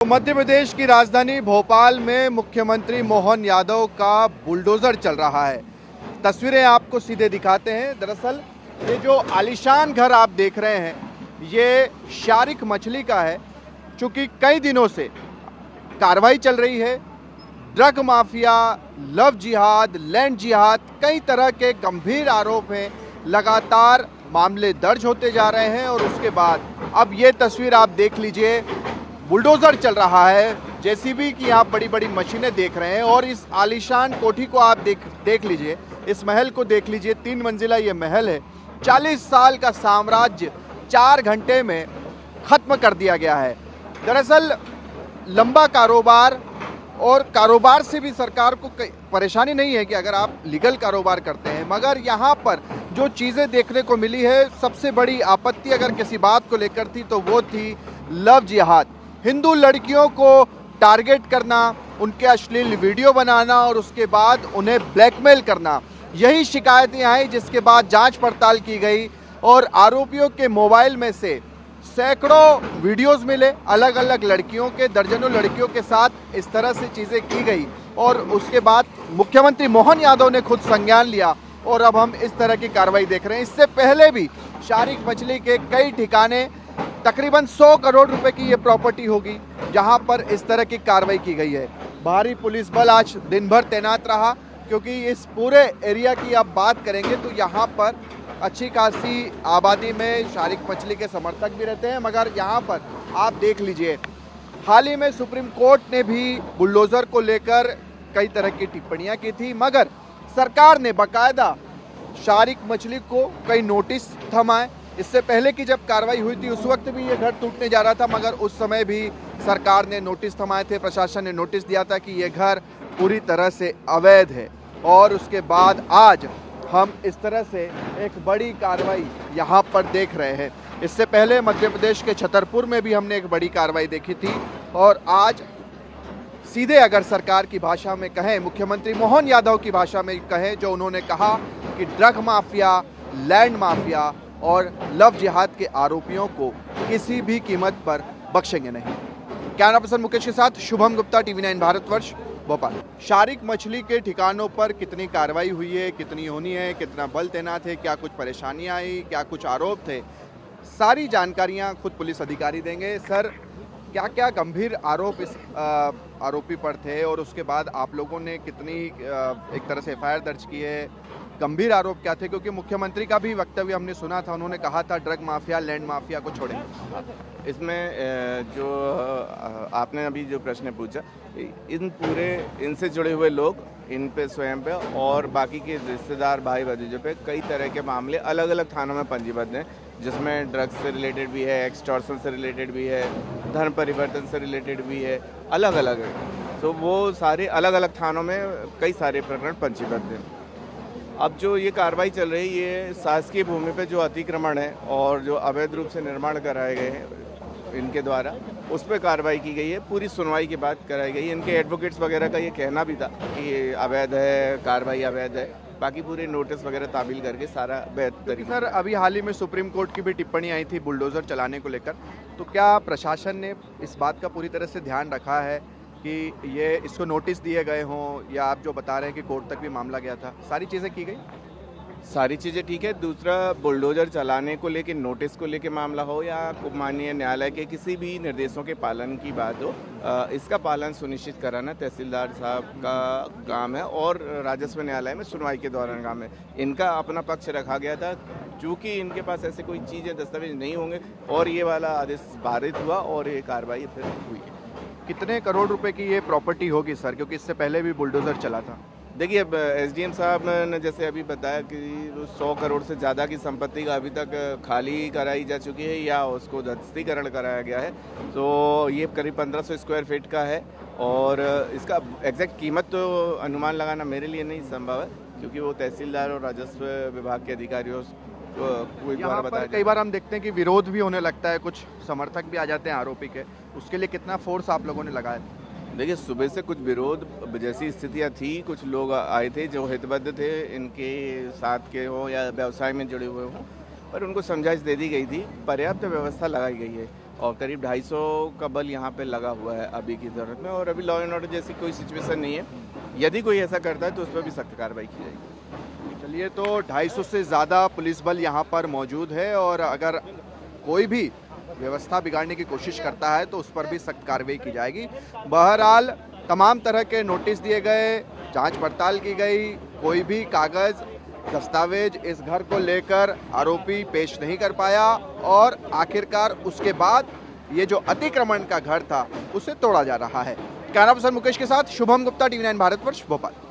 मध्य प्रदेश की राजधानी भोपाल में मुख्यमंत्री मोहन यादव का बुलडोजर चल रहा है। तस्वीरें आपको सीधे दिखाते हैं। दरअसल ये जो आलीशान घर आप देख रहे हैं ये शारिक मछली का है। चूंकि कई दिनों से कार्रवाई चल रही है, ड्रग माफिया, लव जिहाद, लैंड जिहाद, कई तरह के गंभीर आरोप हैं। लगातार मामले दर्ज होते जा रहे हैं और उसके बाद अब ये तस्वीर आप देख लीजिए, बुलडोजर चल रहा है। जेसीबी की आप बड़ी बड़ी मशीनें देख रहे हैं और इस आलीशान कोठी को आप देख लीजिए, इस महल को देख लीजिए। 3 मंजिला ये महल है। 40 साल का साम्राज्य 4 घंटे में खत्म कर दिया गया है। दरअसल लंबा कारोबार और कारोबार से भी सरकार को परेशानी नहीं है कि अगर आप लीगल कारोबार करते हैं, मगर यहाँ पर जो चीज़ें देखने को मिली है, सबसे बड़ी आपत्ति अगर किसी बात को लेकर थी तो वो थी लव जिहाद। हिंदू लड़कियों को टारगेट करना, उनके अश्लील वीडियो बनाना और उसके बाद उन्हें ब्लैकमेल करना, यही शिकायतें आई। जिसके बाद जांच पड़ताल की गई और आरोपियों के मोबाइल में से सैकड़ों वीडियोस मिले, अलग अलग लड़कियों के, दर्जनों लड़कियों के साथ इस तरह से चीज़ें की गई। और उसके बाद मुख्यमंत्री मोहन यादव ने खुद संज्ञान लिया और अब हम इस तरह की कार्रवाई देख रहे हैं। इससे पहले भी शारिक मछली के कई ठिकाने, तकरीबन 100 करोड़ रुपए की ये प्रॉपर्टी होगी जहां पर इस तरह की कार्रवाई की गई है। भारी पुलिस बल आज दिन भर तैनात रहा, क्योंकि इस पूरे एरिया की आप बात करेंगे तो यहाँ पर अच्छी खासी आबादी में शारिक मछली के समर्थक भी रहते हैं। मगर यहाँ पर आप देख लीजिए, हाल ही में सुप्रीम कोर्ट ने भी बुलडोजर को लेकर कई तरह की टिप्पणियाँ की थी, मगर सरकार ने बाकायदा शारिक मछली को कई नोटिस थमाए। इससे पहले की जब कार्रवाई हुई थी उस वक्त भी ये घर टूटने जा रहा था, मगर उस समय भी सरकार ने नोटिस थमाए थे, प्रशासन ने नोटिस दिया था कि ये घर पूरी तरह से अवैध है। और उसके बाद आज हम इस तरह से एक बड़ी कार्रवाई यहाँ पर देख रहे हैं। इससे पहले मध्य प्रदेश के छतरपुर में भी हमने एक बड़ी कार्रवाई देखी थी और आज सीधे अगर सरकार की भाषा में कहें, मुख्यमंत्री मोहन यादव की भाषा में कहें, जो उन्होंने कहा कि ड्रग माफिया, लैंड माफिया और लव जिहाद के आरोपियों को किसी भी कीमत पर बख्शेंगे नहीं। कैमरा पर्सन मुकेश के साथ शुभम गुप्ता, TV9 भारतवर्ष, भोपाल। शारिक मछली के ठिकानों पर कितनी कार्रवाई हुई है, कितनी होनी है, कितना बल तैनात है, क्या कुछ परेशानियां आई, क्या कुछ आरोप थे, सारी जानकारियां खुद पुलिस अधिकारी देंगे। सर, क्या क्या गंभीर आरोप इस आरोपी पर थे और उसके बाद आप लोगों ने कितनी एक तरह से FIR दर्ज की है? गंभीर आरोप क्या थे? क्योंकि मुख्यमंत्री का भी वक्तव्य हमने सुना था, उन्होंने कहा था ड्रग माफिया, लैंड माफिया को छोड़ेंगे। इसमें जो आपने अभी जो प्रश्न पूछा, इनसे जुड़े हुए लोग, इन पे स्वयं पे और बाकी के रिश्तेदार, भाई भतीजों पे कई तरह के मामले अलग अलग थानों में पंजीबद्ध हैं, जिसमें ड्रग्स से रिलेटेड भी है, एक्सटॉर्शन से रिलेटेड भी है, धर्म परिवर्तन से रिलेटेड भी है, अलग अलग है। तो वो सारे अलग अलग थानों में कई सारे प्रकरण पंजीबद्ध हैं। अब जो ये कार्रवाई चल रही है, ये शासकीय भूमि पे जो अतिक्रमण है और जो अवैध रूप से निर्माण कराए गए हैं इनके द्वारा, उस पर कार्रवाई की गई है। पूरी सुनवाई की बात कराई गई है। इनके एडवोकेट्स वगैरह का ये कहना भी था कि ये अवैध है, कार्रवाई अवैध है। बाकी पूरे नोटिस वगैरह तामील करके सारा बेहतर। सर, अभी हाल ही में सुप्रीम कोर्ट की भी टिप्पणी आई थी बुलडोजर चलाने को लेकर, तो क्या प्रशासन ने इस बात का पूरी तरह से ध्यान रखा है कि ये इसको नोटिस दिए गए हों, या आप जो बता रहे हैं कि कोर्ट तक भी मामला गया था, सारी चीज़ें की गई? सारी चीज़ें ठीक है। दूसरा, बुलडोजर चलाने को लेकर, नोटिस को लेकर मामला हो या माननीय न्यायालय के किसी भी निर्देशों के पालन की बात हो, इसका पालन सुनिश्चित कराना तहसीलदार साहब का काम है और राजस्व न्यायालय में सुनवाई के दौरान काम है। इनका अपना पक्ष रखा गया था, चूँकि इनके पास ऐसे कोई चीज़ें, दस्तावेज नहीं होंगे और ये वाला आदेश पारित हुआ और ये कार्रवाई फिर हुई है। कितने करोड़ रुपए की ये प्रॉपर्टी होगी सर, क्योंकि इससे पहले भी बुलडोजर चला था? देखिए, अब SDM साहब ने जैसे अभी बताया कि 100 करोड़ से ज़्यादा की संपत्ति का अभी तक खाली कराई जा चुकी है या उसको दस्तीकरण कराया गया है। तो ये करीब 1500 स्क्वायर फीट का है और इसका एग्जैक्ट कीमत तो अनुमान लगाना मेरे लिए नहीं संभव है, क्योंकि वो तहसीलदार और राजस्व विभाग के अधिकारियों को द्वारा बताया। कई बार हम देखते हैं कि विरोध भी होने लगता है, कुछ समर्थक भी आ जाते हैं आरोपी के, उसके लिए कितना फोर्स आप लोगों ने लगाया? देखिए, सुबह से कुछ विरोध जैसी स्थितियां थी, कुछ लोग आए थे जो हितबद्ध थे इनके साथ के हो या व्यवसाय में जुड़े हुए हों, पर उनको समझाइश दे दी गई थी। पर्याप्त व्यवस्था लगाई गई है। और करीब 250 का बल यहाँ पे लगा हुआ है अभी की ज़रूरत में, और अभी लॉ एंड ऑर्डर जैसी कोई सिचुएशन नहीं है। यदि कोई ऐसा करता है तो उस पर भी सख्त कार्रवाई की जाएगी। चलिए, तो 250 से ज़्यादा पुलिस बल यहाँ पर मौजूद है और अगर कोई भी व्यवस्था बिगाड़ने की कोशिश करता है तो उस पर भी सख्त कार्रवाई की जाएगी। बहरहाल तमाम तरह के नोटिस दिए गए, जांच पड़ताल की गई, कोई भी कागज़ दस्तावेज इस घर को लेकर आरोपी पेश नहीं कर पाया और आखिरकार उसके बाद ये जो अतिक्रमण का घर था उसे तोड़ा जा रहा है। कैमरा पर्सन मुकेश के साथ शुभम गुप्ता, TV9 भारतवर्ष, भोपाल।